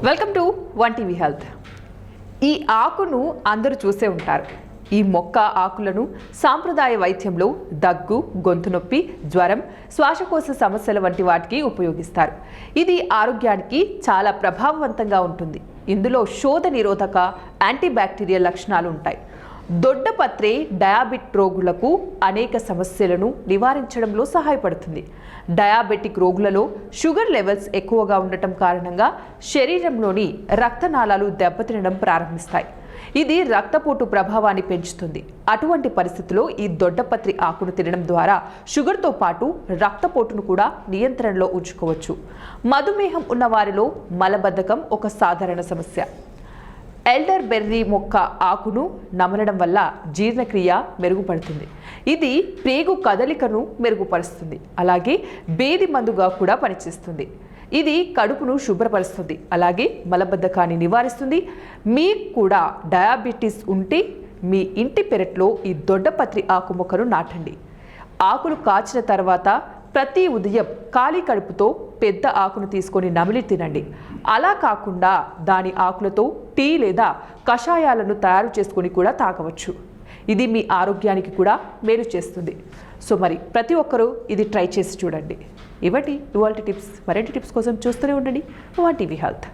Welcome to one TV health. ఈ ఆకును అందరూ చూసే ఉంటారు. ఈ మొక్క ఆకులను సాంప్రదాయ వైద్యంలో దగ్గు, గొంతు నొప్పి, జ్వరం, శ్వాసకోశ సమస్యల వంటి వాటికి ఉపయోగిస్తారు. ఇది ఆరోగ్యానికి చాలా ప్రభావవంతంగా ఉంటుంది. ఇందులో శోథ నిరోధక, యాంటీబ్యాక్టీరియల్ లక్షణాలు ఉంటాయి. దొడ్డపత్రి డయాబెటిక్ రోగులకు అనేక సమస్యలను నివారించడంలో సహాయపడుతుంది. డయాబెటిక్ రోగులలో షుగర్ లెవెల్స్ ఎక్కువగా ఉండటం కారణంగా శరీరంలోని రక్తనాళాలు దెబ్బతినడం ప్రారంభిస్తాయి. ఇది రక్తపోటు ప్రభావాన్ని పెంచుతుంది. అటువంటి పరిస్థితుల్లో ఈ దొడ్డపత్రి ఆకును తినడం ద్వారా షుగర్తో పాటు రక్తపోటును కూడా నియంత్రణలో ఉంచుకోవచ్చు. మధుమేహం ఉన్న వారిలో మలబద్ధకం ఒక సాధారణ సమస్య. ఎల్డర్ బెర్రీ మొక్క ఆకును నమలడం వల్ల జీర్ణక్రియ మెరుగుపడుతుంది. ఇది ప్రేగు కదలికను మెరుగుపరుస్తుంది. అలాగే బేది మందుగా కూడా పనిచేస్తుంది. ఇది కడుపును శుభ్రపరుస్తుంది. అలాగే మలబద్ధకాన్ని నివారిస్తుంది. మీకు కూడా డయాబెటీస్ ఉంటే మీ ఇంటి పెరట్లో ఈ దొడ్డపత్రి ఆకు మొక్కను నాటండి. ఆకులు కాచిన తర్వాత ప్రతి ఉదయం ఖాళీ కడుపుతో పెద్ద ఆకును తీసుకొని నమిలి తినండి. అలా కాకుండా దాని ఆకులతో టీ లేదా కషాయాలను తయారు చేసుకొని కూడా తాగవచ్చు. ఇది మీ ఆరోగ్యానికి కూడా మేలు చేస్తుంది. సో మరి ప్రతి ఒక్కరూ ఇది ట్రై చేసి చూడండి. ఇవాటి టిప్స్. మరిన్ని టిప్స్ కోసం చూస్తూనే ఉండండి వన్ టీవీ హెల్త్.